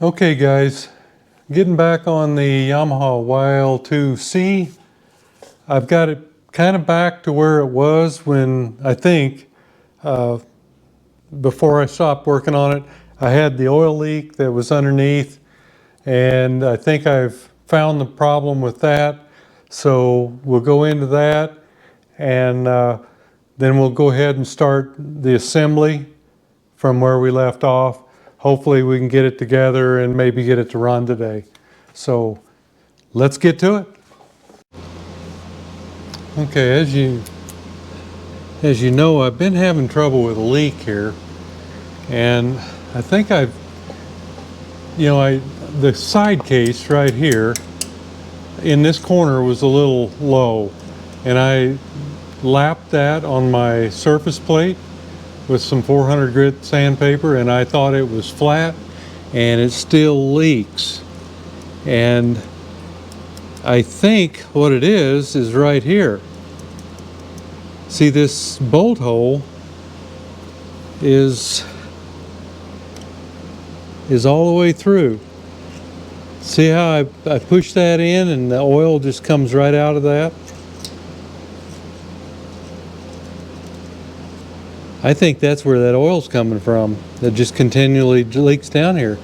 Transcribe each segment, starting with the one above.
Okay guys, getting back on the Yamaha YL2C. I've got it kind of back to where it was when I think before I stopped working on it. I had the oil leak that was underneath, and I think I've found the problem with that. So we'll go into that, and then we'll go ahead and start the assembly from where we left off. Hopefully we can get it together and maybe get it to run today. So let's get to it. Okay, as you know, I've been having trouble with a leak here, and I think the side case right here in this corner was a little low, and I lapped that on my surface plate with some 400 grit sandpaper, and I thought it was flat, and it still leaks. And I think what it is right here. See, this bolt hole is all the way through. See how I push that in and the oil just comes right out of that? I think that's where that oil's coming from, that just continually leaks down here.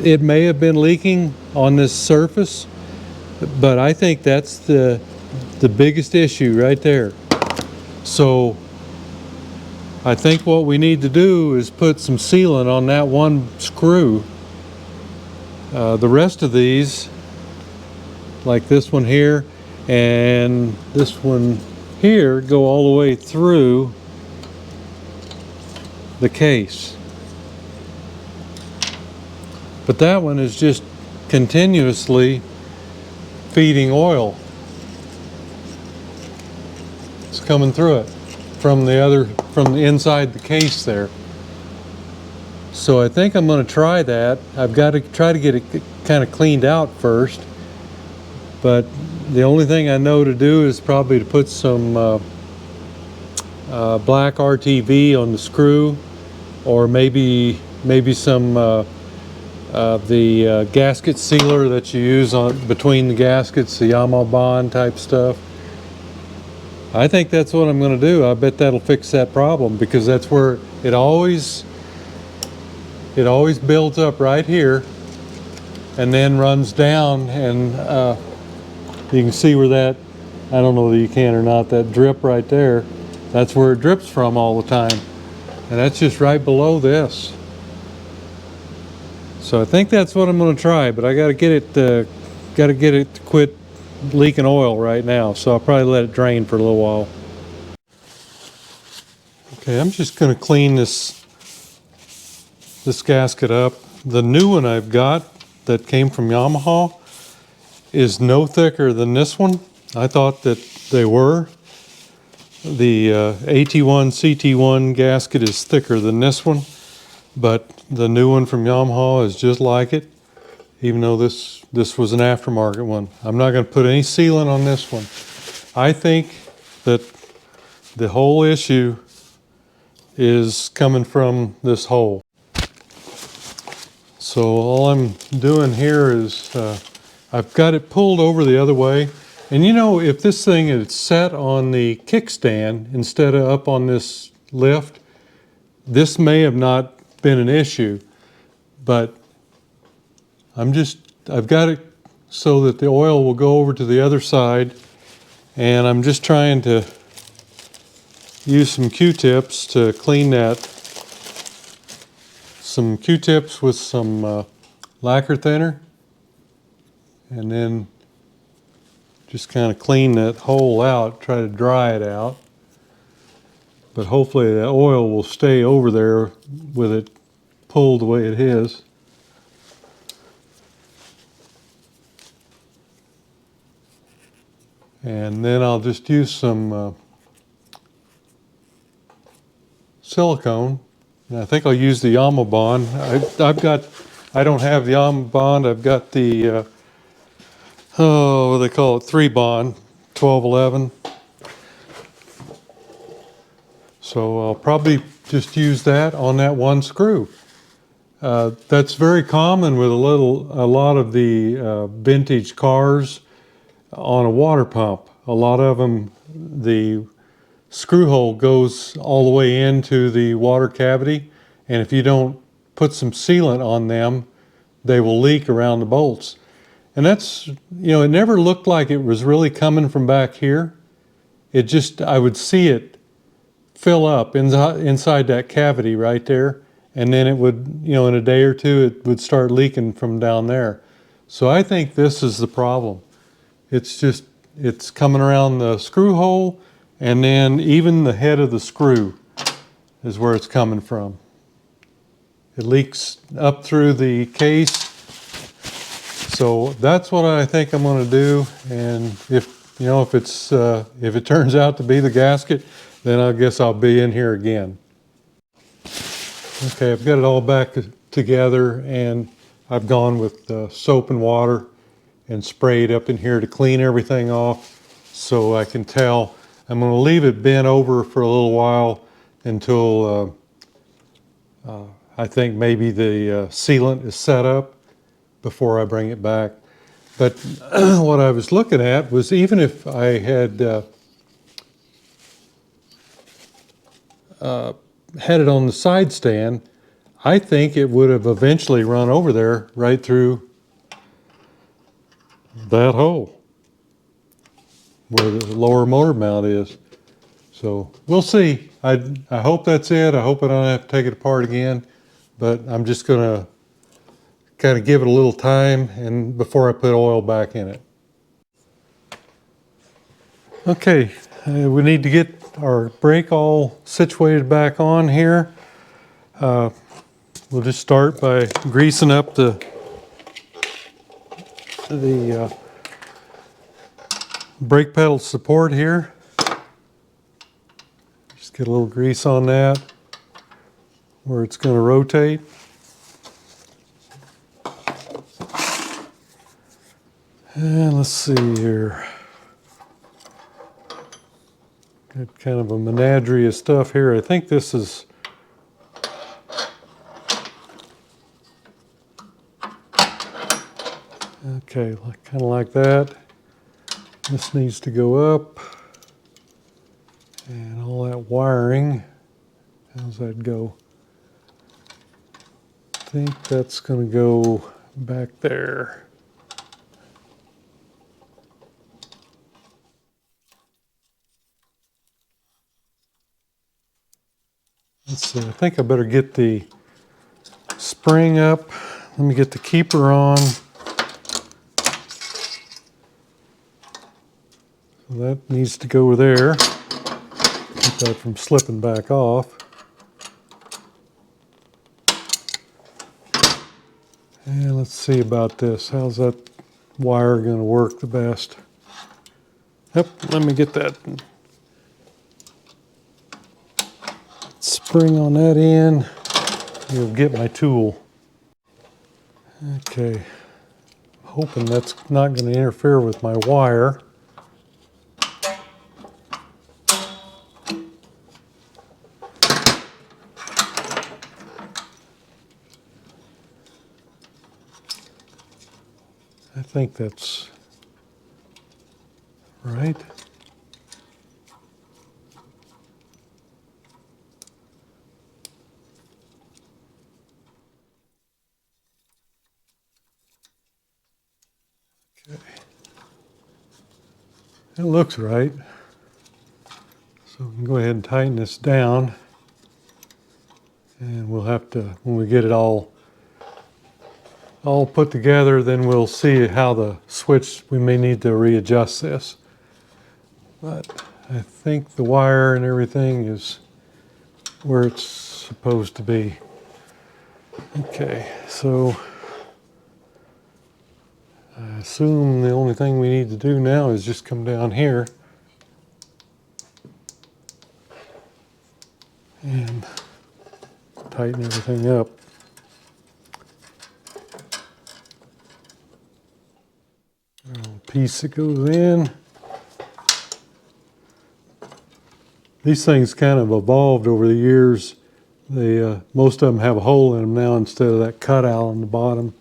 It may have been leaking on this surface, but I think that's the biggest issue right there. So I think what we need to do is put some sealant on that one screw. The rest of these, like this one here and this one here, go all the way through the case. But that one is just continuously feeding oil. It's coming through it from the inside the case there. So I think I'm going to try that. I've got to try to get it kind of cleaned out first. But the only thing I know to do is probably to put some black RTV on the screw, or maybe some the gasket sealer that you use between the gaskets, the Yamaha bond type stuff. I think that's what I'm going to do. I bet that'll fix that problem, because that's where it always builds up right here and then runs down, and you can see where that, I don't know whether you can or not, that drip right there, that's where it drips from all the time. And that's just right below this. So I think that's what I'm going to try, but I got to get it to quit leaking oil right now. So I'll probably let it drain for a little while. Okay, I'm just going to clean this gasket up. The new one I've got that came from Yamaha is no thicker than this one. I thought that they were. The AT1 CT1 gasket is thicker than this one, but the new one from Yamaha is just like it, even though this was an aftermarket one. I'm not going to put any sealant on this one. I think that the whole issue is coming from this hole. So all I'm doing here is I've got it pulled over the other way. And you know, if this thing is set on the kickstand instead of up on this lift, this may have not been an issue, but I've got it so that the oil will go over to the other side, and I'm just trying to use some Q-tips to clean that. Some Q-tips with some lacquer thinner, and then just kind of clean that hole out, try to dry it out. But hopefully the oil will stay over there with it pulled the way it is. And then I'll just use some silicone. And I think I'll use the Yamaha bond. I don't have the Yamaha bond. I've got the what do they call it? 3 bond, 1211. So I'll probably just use that on that one screw. That's very common with a lot of the vintage cars on a water pump. A lot of them, the screw hole goes all the way into the water cavity, and if you don't put some sealant on them, they will leak around the bolts. And that's, it never looked like it was really coming from back here. It just, I would see it fill up inside that cavity right there, and then it would, in a day or two, it would start leaking from down there. So I think this is the problem. It's coming around the screw hole, and then even the head of the screw is where it's coming from. It leaks up through the case. So that's what I think I'm going to do. And if it turns out to be the gasket, then I guess I'll be in here again. Okay, I've got it all back together, and I've gone with soap and water and sprayed up in here to clean everything off so I can tell. I'm going to leave it bent over for a little while until I think maybe the sealant is set up before I bring it back. But what I was looking at was, even if I had had it on the side stand, I think it would have eventually run over there right through that hole where the lower motor mount is. So we'll see. I hope that's it. I hope I don't have to take it apart again, but I'm just gonna kind of give it a little time and before I put oil back in it. Okay, we need to get our brake all situated back on here. We'll just start by greasing up the brake pedal support here. Just get a little grease on that where it's going to rotate. And let's see here. Got kind of a menagerie of stuff here. I think this is okay, kind of like that. This needs to go up. And all that wiring, how's that go? I think that's going to go back there. Let's see, I think I better get the spring up. Let me get the keeper on. So that needs to go there. Keep that from slipping back off. And let's see about this. How's that wire going to work the best? Yep, let me get that spring on that end. You'll get my tool. Okay, hoping that's not going to interfere with my wire. I think that's right. Okay. It looks right. So we can go ahead and tighten this down. And we'll have to, when we get it all put together, then we'll see how the switch, we may need to readjust this. But I think the wire and everything is where it's supposed to be. Okay, so I assume the only thing we need to do now is just come down here and tighten everything up. A little piece that goes in. These things kind of evolved over the years. most of them have a hole in them now instead of that cutout on the bottom.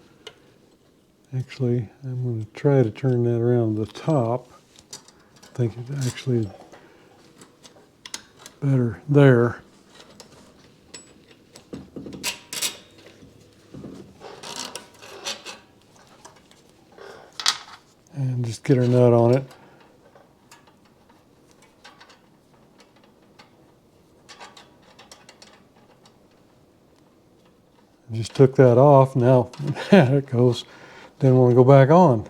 Actually, I'm going to try to turn that around the top. I think it's actually better there. And just get our nut on it. Just took that off. Now it goes. Didn't want to go back on.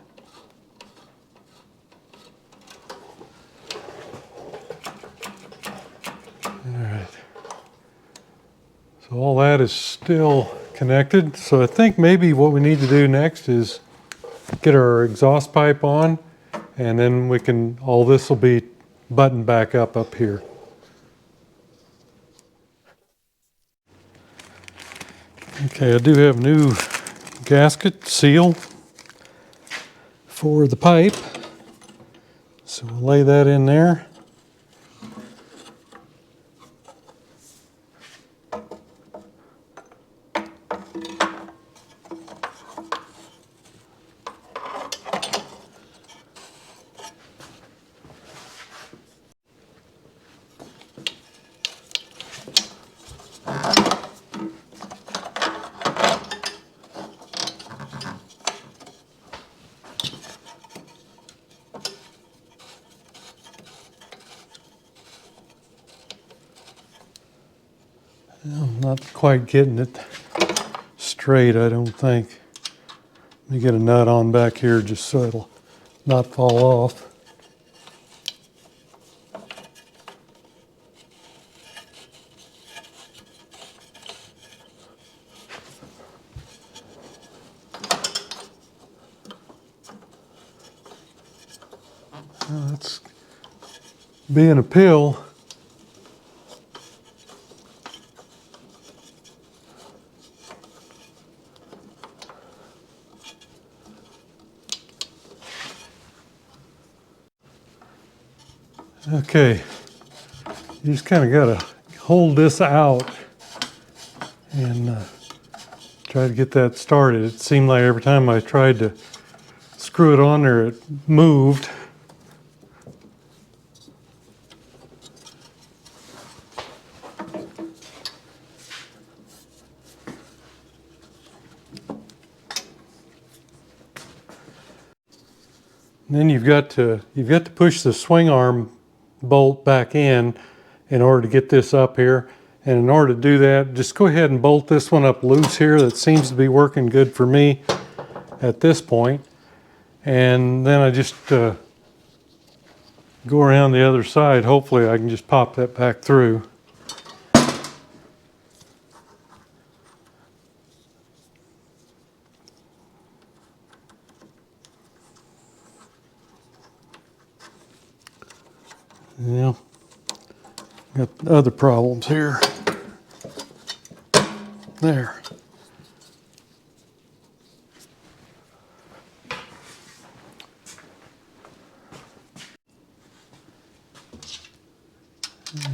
All right. So all that is still connected. So I think maybe what we need to do next is get our exhaust pipe on, and then we can, all this will be buttoned back up here. Okay, I do have a new gasket seal for the pipe. So we'll lay that in there. I'm not quite getting it straight, I don't think. Let me get a nut on back here just so it'll not fall off. That's being a pill. Okay, you just kind of got to hold this out and try to get that started. It seemed like every time I tried to screw it on there, it moved. And then you've got to push the swing arm bolt back in order to get this up here. And in order to do that, just go ahead and bolt this one up loose here. That seems to be working good for me at this point. And then I just go around the other side. Hopefully I can just pop that back through. Yeah, got other problems here. There.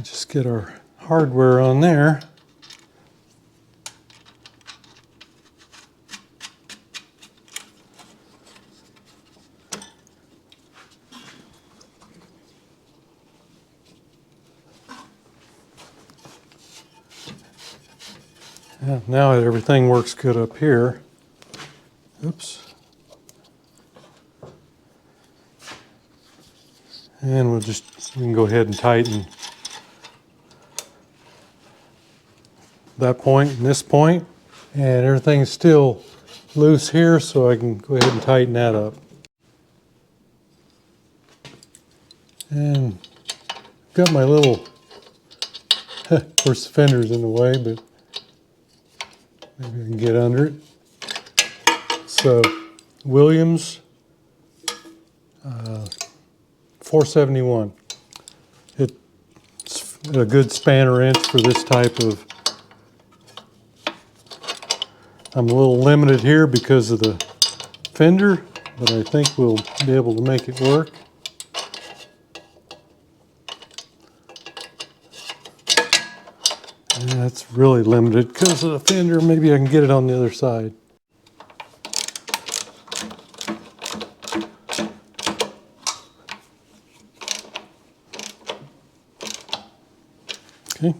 Just get our hardware on there. Yeah, now everything works good up here. Oops. And we can go ahead and tighten that point and this point. And everything's still loose here, so I can go ahead and tighten that up. And got my little, of course the fender's in the way, but maybe I can get under it. So Williams 471. It's a good spanner wrench for this type of. I'm a little limited here because of the fender, but I think we'll be able to make it work. And That's really limited because of the fender. Maybe I can get it on the other side. Okay.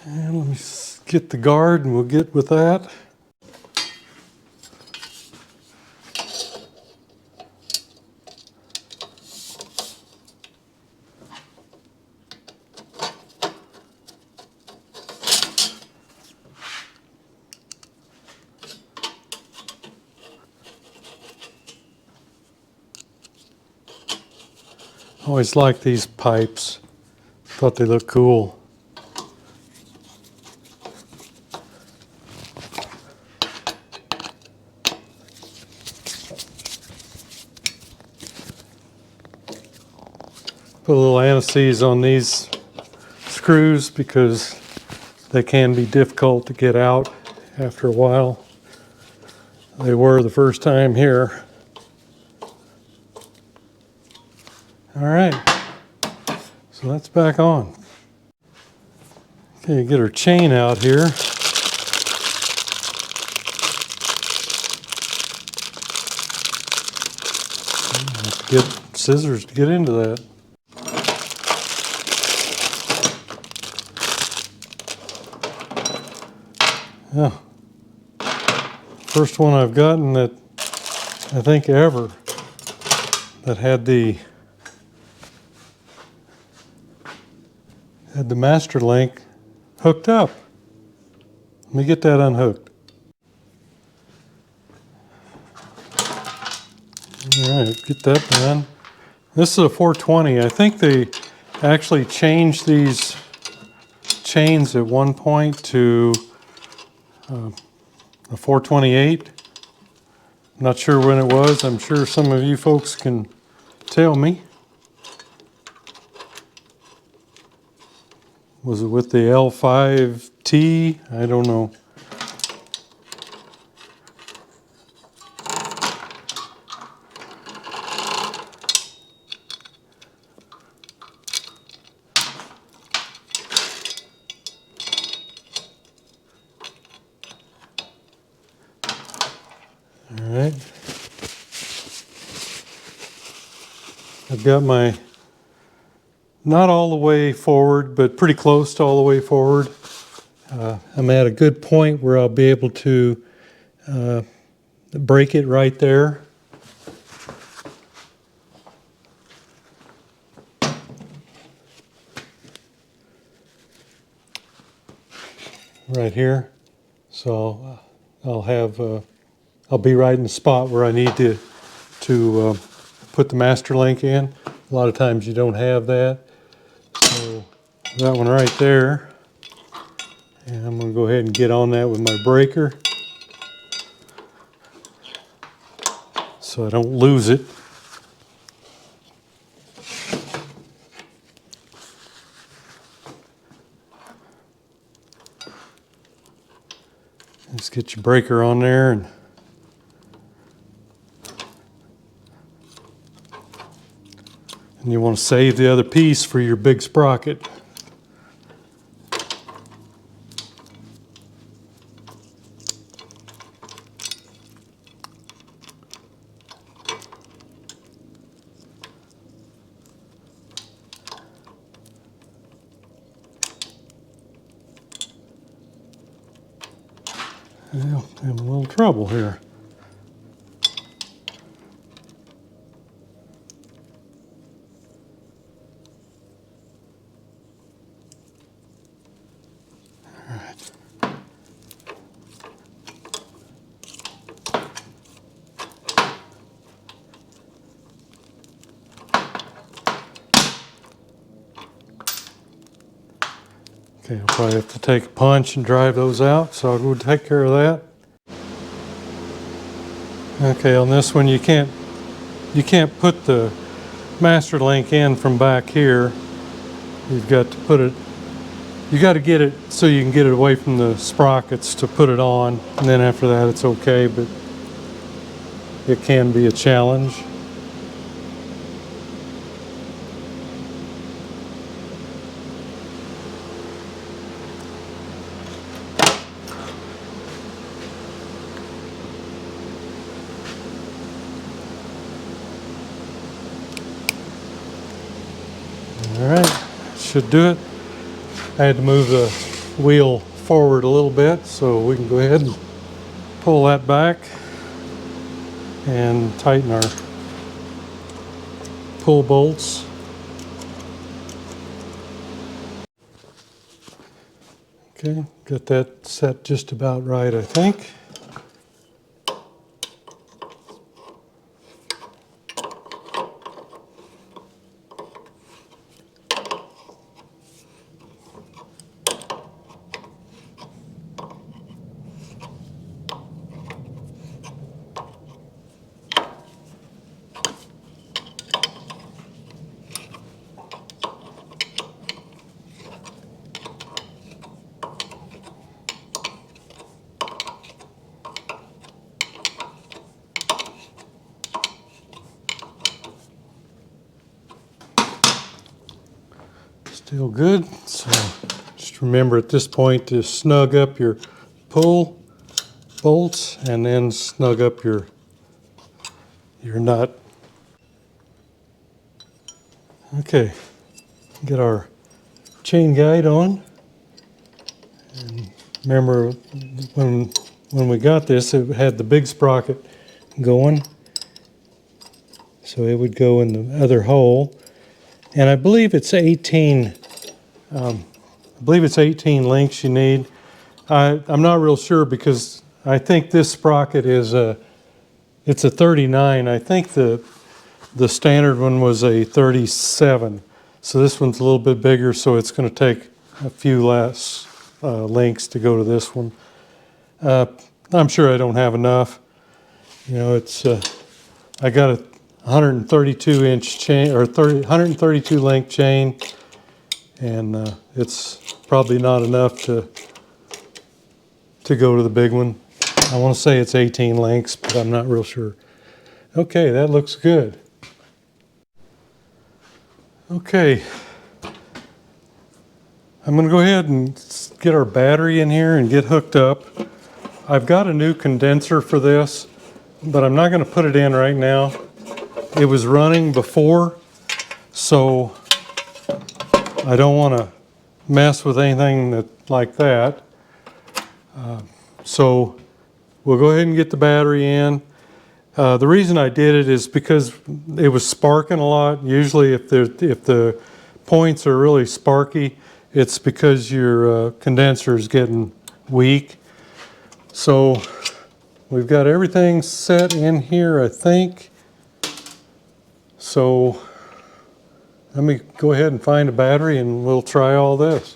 And let me get the guard and we'll get with that. Always like these pipes. Thought they looked cool. Put a little anti-seize on these screws because they can be difficult to get out after a while. They were the first time here. All right, so that's back on. Okay, get our chain out here. Have to get scissors to get into that. Yeah, first one I've gotten that I think ever that had the master link hooked up. Let me get that unhooked. All right, get that done. This is a 420. I think they actually changed these chains at one point to a 428. I'm not sure when it was. I'm sure some of you folks can tell me. Was it with the L5T? I don't know. All right. I've got my, not all the way forward, but pretty close to all the way forward. I'm at a good point where I'll be able to break it right there. Right here. So I'll have, I'll be right in the spot where I need to put the master link in. A lot of times you don't have that. So that one right there. And I'm going to go ahead and get on that with my breaker so I don't lose it. Just get your breaker on there and you want to save the other piece for your big sprocket. Well, I'm having a little trouble here. All right. Okay, I'll probably have to take a punch and drive those out, so I'll go take care of that. Okay, on this one you can't put the master link in from back here. You've got to put it, you got to get it so you can get it away from the sprockets to put it on, and then after that it's okay. But it can be a challenge. All right, should do it. I had to move the wheel forward a little bit, so we can go ahead and pull that back and tighten our pull bolts. Okay, got that set just about right, I think. Still good. So just remember at this point to snug up your pull bolts and then snug up your nut. Okay, get our chain guide on. And remember when we got this, it had the big sprocket going, so it would go in the other hole. And I believe it's 18. I believe it's 18 links you need. I'm not real sure because I think this sprocket is it's a 39. I think the standard one was a 37. So this one's a little bit bigger, so it's going to take a few less links to go to this one. I'm sure I don't have enough. You know, it's I got a 132 inch chain or 132 link chain, and it's probably not enough to go to the big one. I want to say it's 18 links, but I'm not real sure. Okay, that looks good. Okay, I'm going to go ahead and get our battery in here and get hooked up. I've got a new condenser for this, but I'm not going to put it in right now. It was running before, so I don't want to mess with anything like that. So we'll go ahead and get the battery in. The reason I did it is because it was sparking a lot. Usually if the points are really sparky, it's because your condenser is getting weak. So we've got everything set in here, I think. So let me go ahead and find a battery and we'll try all this.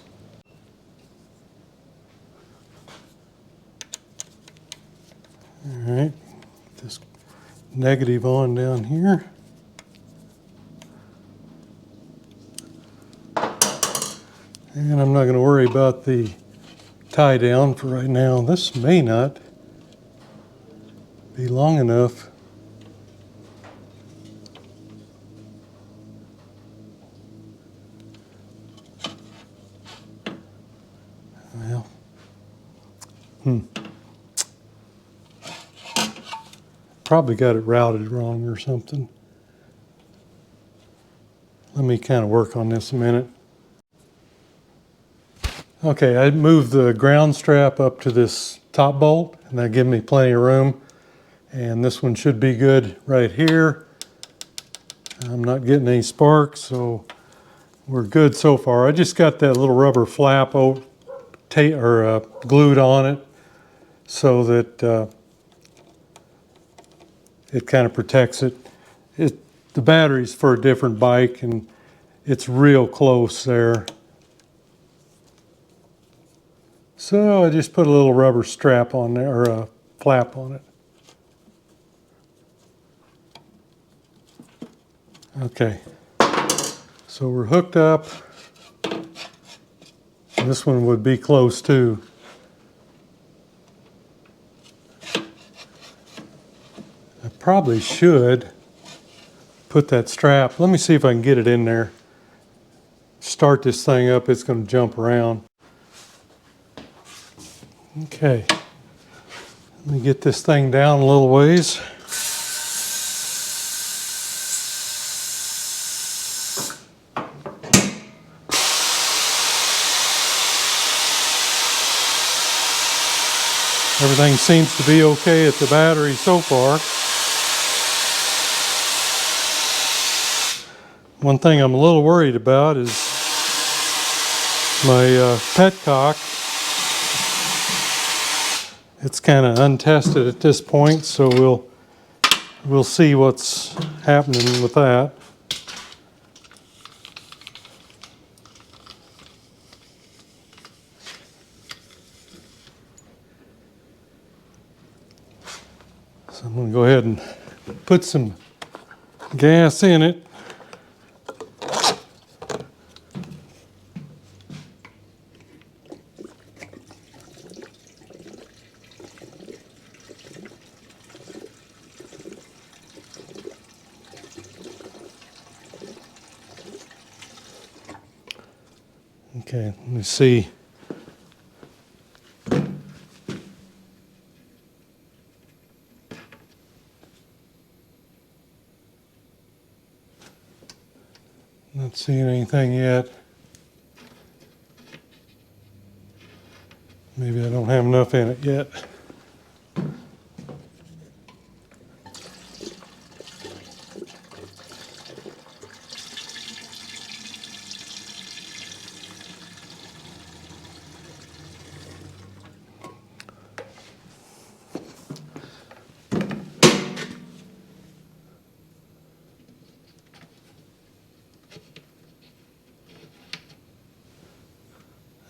All right, this negative on down here. And I'm not going to worry about the tie down for right now. This may not be long enough. Well, probably got it routed wrong or something. Let me kind of work on this a minute. Okay, I moved the ground strap up to this top bolt, and that gives me plenty of room. And this one should be good right here. I'm not getting any sparks, so we're good so far. I just got that little rubber flap glued on it so that it kind of protects it. The battery's for a different bike, and it's real close there. So I just put a little rubber strap on there, or a flap on it. Okay, so we're hooked up. This one would be close too. I probably should put that strap. Let me see if I can get it in there. Start this thing up, it's going to jump around. Okay, let me get this thing down a little ways. Everything seems to be okay at the battery so far. One thing I'm a little worried about is my petcock. It's kind of untested at this point, so we'll see what's happening with that. So I'm going to go ahead and put some gas in it. Okay, let me see. Not seeing anything yet. Maybe I don't have enough in it yet.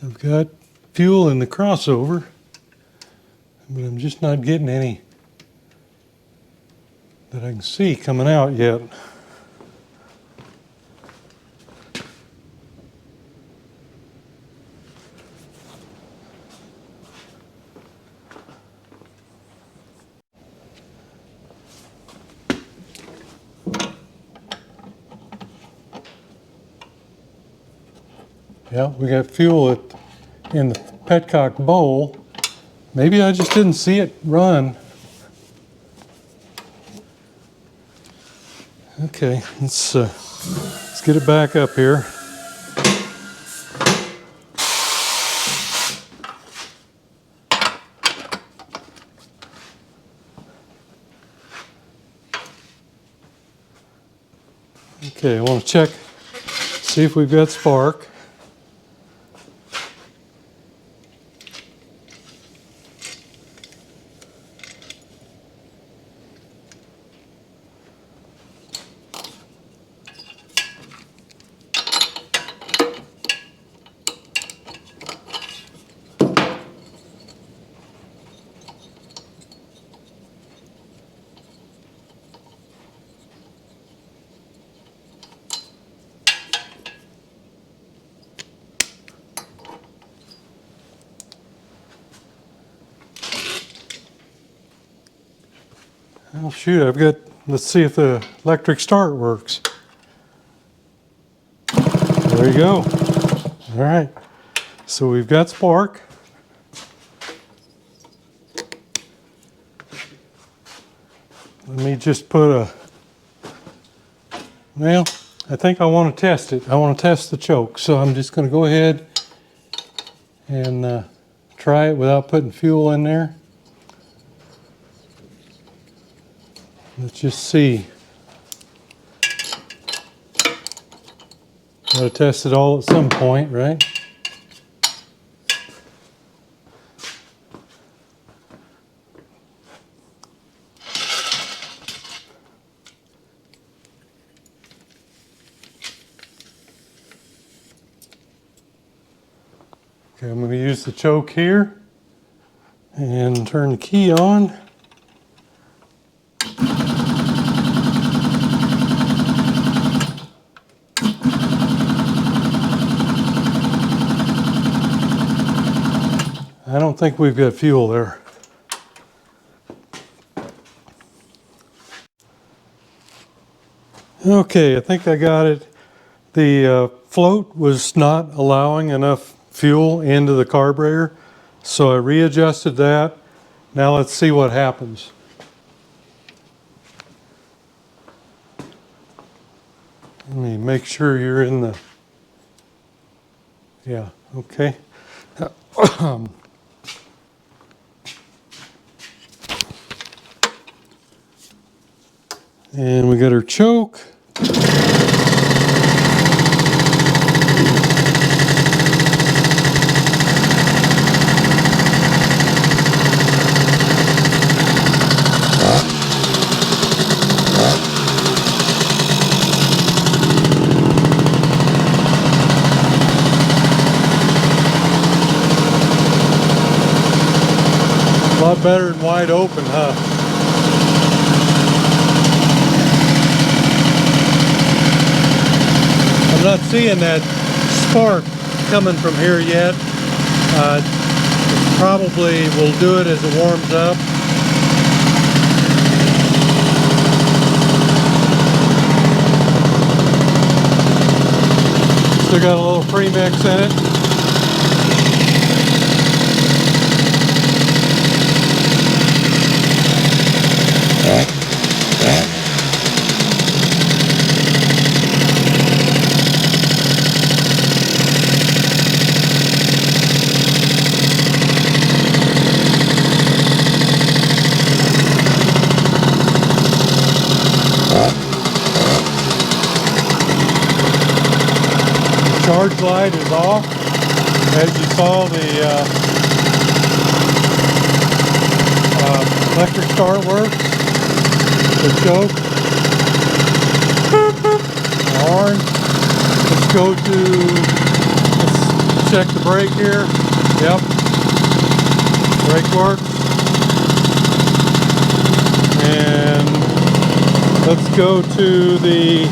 I've got fuel in the crossover, but I'm just not getting any that I can see coming out yet. Yeah, we got fuel in the petcock bowl. Maybe I just didn't see it run. Okay, let's get it back up here. Okay, I want to check, see if we've got spark. Oh shoot, let's see if the electric start works. There you go. All right, so we've got spark. Let me just put well, I think I want to test it. I want to test the choke, so I'm just going to go ahead and try it without putting fuel in there. Let's just see. Got to test it all at some point, right? Okay, I'm going to use the choke here and turn the key on. I don't think we've got fuel there. Okay, I think I got it. The float was not allowing enough fuel into the carburetor, so I readjusted that. Now let's see what happens. Let me make sure you're in the, yeah, okay. And we got our choke. A lot better than wide open, huh? I'm not seeing that spark coming from here yet. Probably will do it as it warms up. Still got a little premix in it. Charge light is off. As you saw, the electric start works. The choke. Horn. Let's go to, let's check the brake here. Yep. Brake works. And let's go to the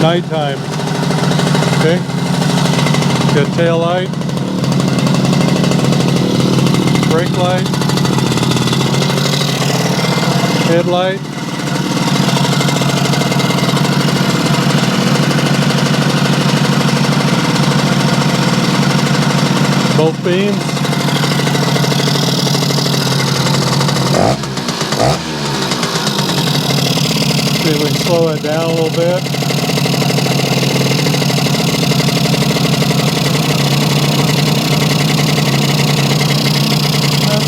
nighttime. Okay, got tail light, brake light, headlight, both beams, see if we can slow it down a little bit.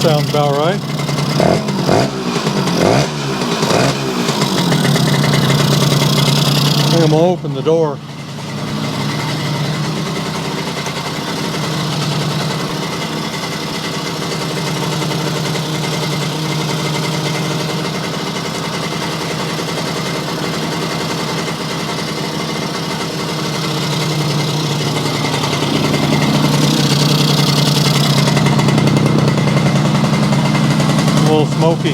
Sounds about right. I think I'm gonna open the door. A little smoky.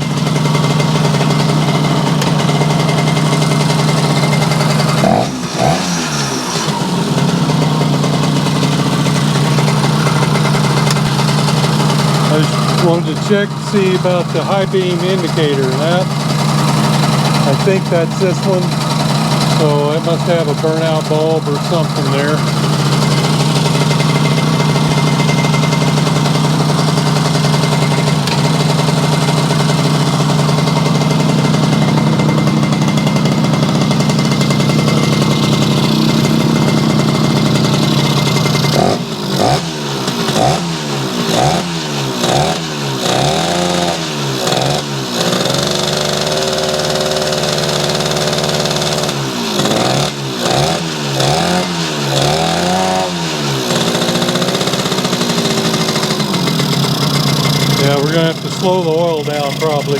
I just wanted to check to see about the high beam indicator and that. I think that's this one. So it must have a burnout bulb or something there. Yeah, we're going to have to slow the oil down probably,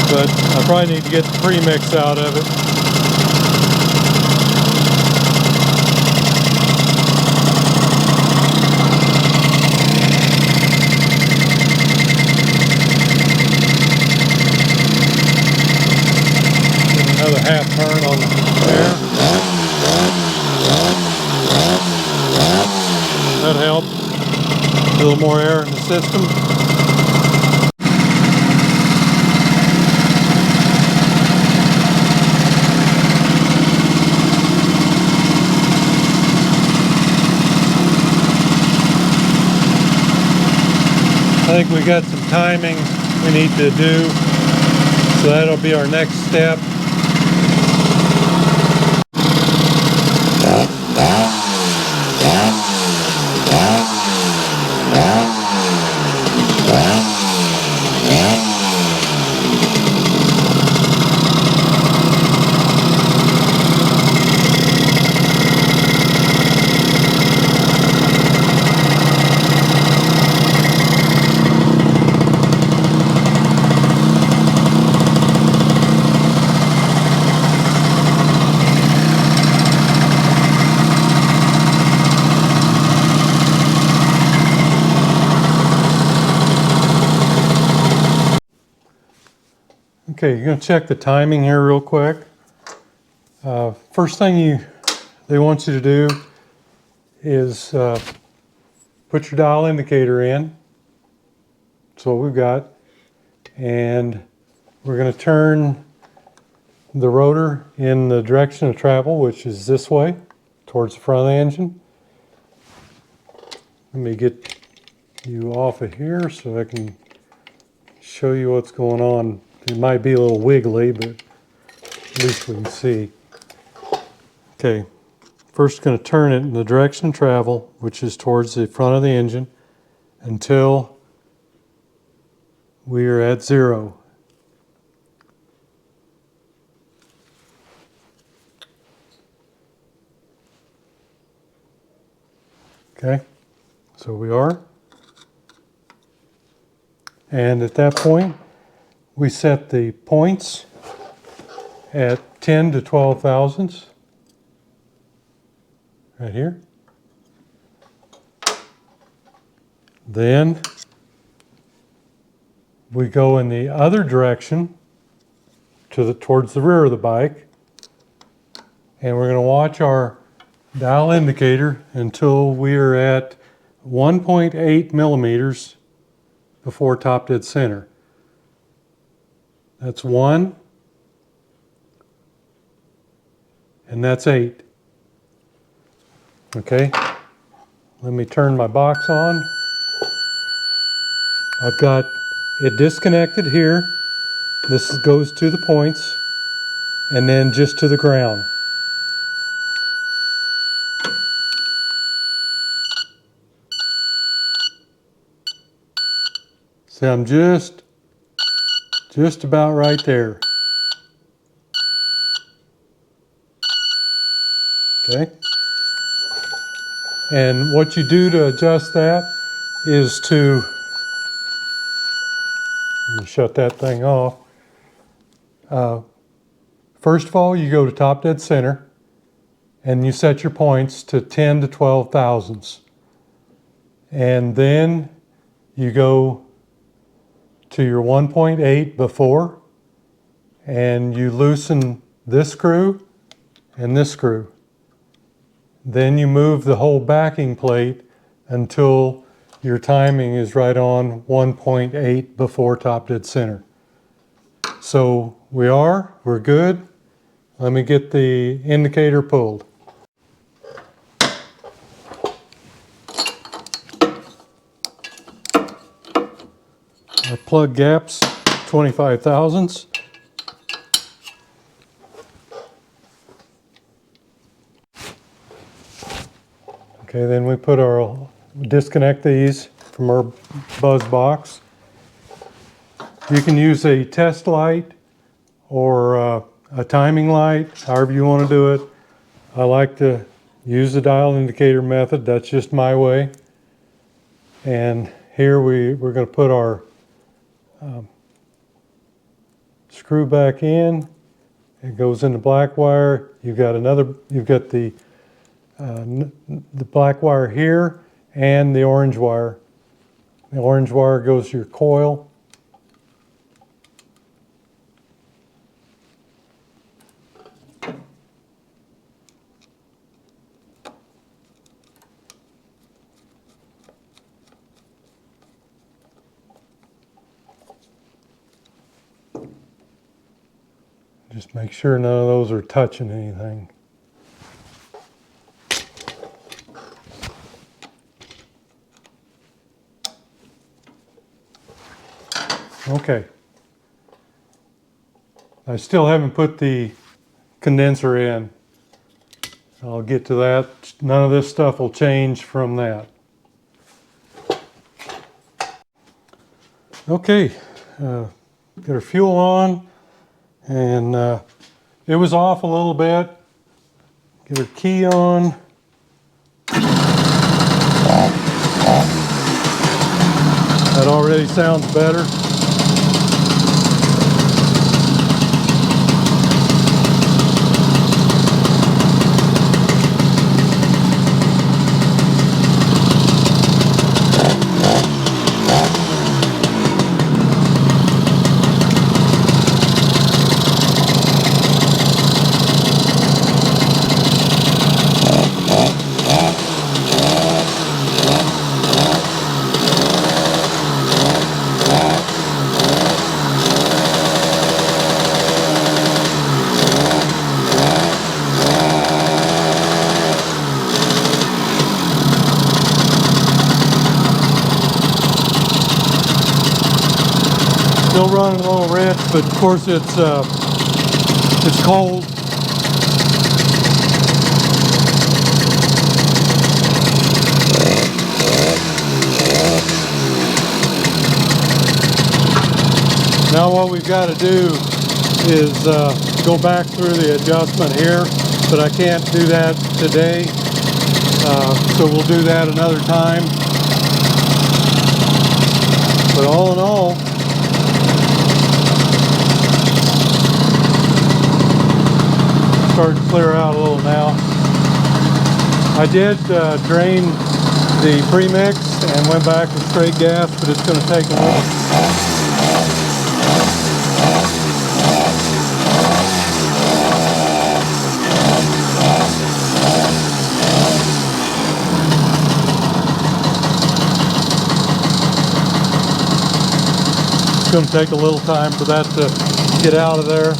but I probably need to get the premix out of it. Give another half turn on there. That helped. A little more air in the system. I think we got some timing we need to do, so that'll be our next step. Okay, you're going to check the timing here real quick. First thing they want you to do is put your dial indicator in. That's what we've got. And we're going to turn the rotor in the direction of travel, which is this way, towards the front of the engine. Let me get you off of here so I can show you what's going on. It might be a little wiggly, but at least we can see. Okay, first going to turn it in the direction of travel, which is towards the front of the engine, until we are at 0. Okay, so we are. And at that point, we set the points at 10 to 12 thousandths, right here. Then we go in the other direction towards the rear of the bike, and we're going to watch our dial indicator until we are at 1.8 millimeters before top dead center. That's 1, and that's 8. Okay, let me turn my box on. I've got it disconnected here. This goes to the points, and then just to the ground. See, I'm just about right there. Okay. And what you do to adjust that is to, let me shut that thing off. First of all, you go to top dead center and you set your points to 10 to 12 thousandths. And then you go to your 1.8 before, and you loosen this screw and this screw. Then you move the whole backing plate until your timing is right on 1.8 before top dead center. So we're good. Let me get the indicator pulled. Our plug gap's 25 thousandths. Okay, then we disconnect these from our buzz box. You can use a test light or a timing light, however you want to do it. I like to use the dial indicator method. That's just my way. And here we're going to put our screw back in. It goes into black wire. You've got the black wire here and the orange wire. The orange wire goes to your coil. Just make sure none of those are touching anything. Okay. I still haven't put the condenser in. I'll get to that. None of this stuff will change from that. Okay, got our fuel on, and it was off a little bit. Get our key on. That already sounds better. Still running a little rich, but of course it's cold. Now what we've got to do is go back through the adjustment here, but I can't do that today, so we'll do that another time. But all in all, starting to clear out a little now. I did drain the premix and went back with straight gas, but it's going to take a little. It's going to take a little time for that to get out of there.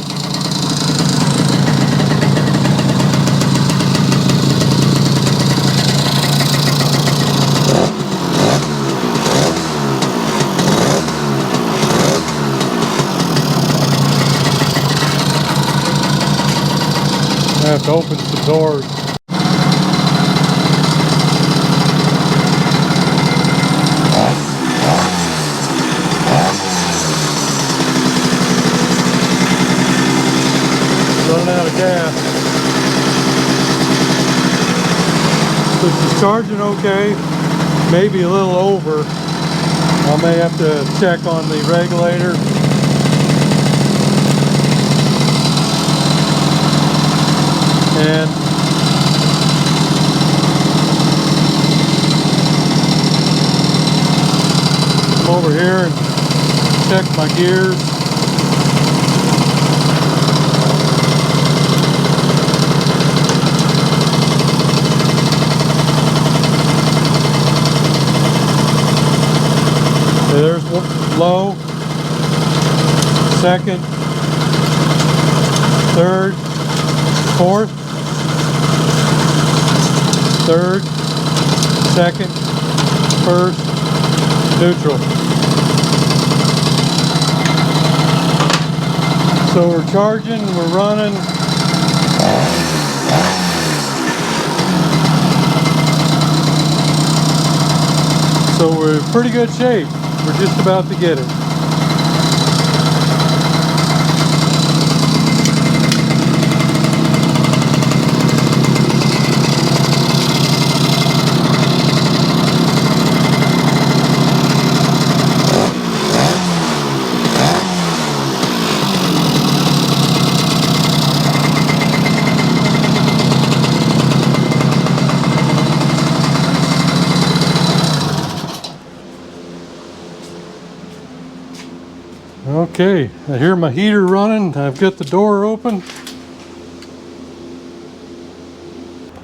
I have to open some doors. Running out of gas. This is charging okay, maybe a little over. I may have to check on the regulator. And come over here and check my gears. Okay, there's low, second, third, fourth, third, second, first, neutral. So we're charging, we're running. So we're in pretty good shape. We're just about to get it. Okay, I hear my heater running. I've got the door open.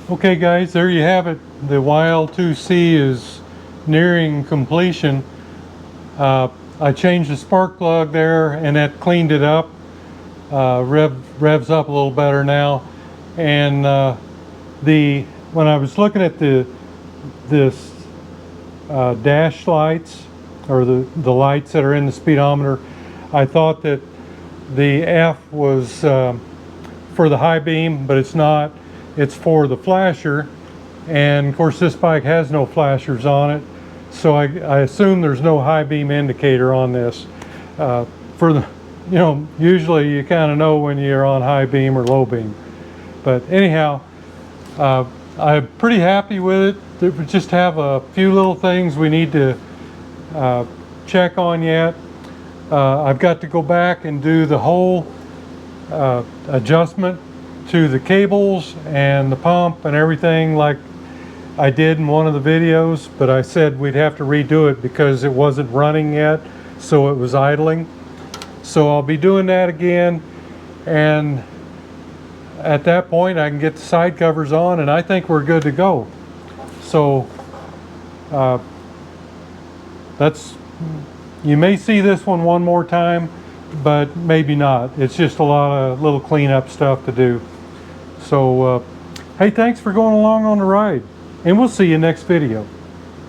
Okay guys, there you have it. The YL2C is nearing completion. I changed the spark plug there and that cleaned it up. Revs up a little better now. And when I was looking at this dash lights, or the lights that are in the speedometer, I thought that the F was for the high beam, but it's not. It's for the flasher, and of course this bike has no flashers on it, so I assume there's no high beam indicator on this. For the, you know, usually you kind of know when you're on high beam or low beam. But anyhow, I'm pretty happy with it. We just have a few little things we need to check on yet. I've got to go back and do the whole adjustment to the cables and the pump and everything like I did in one of the videos, but I said we'd have to redo it because it wasn't running yet, so it was idling. So I'll be doing that again, and at that point I can get the side covers on and I think we're good to go. So you may see this one more time, but maybe not. It's just a lot of little cleanup stuff to do. So hey, thanks for going along on the ride, and we'll see you next video.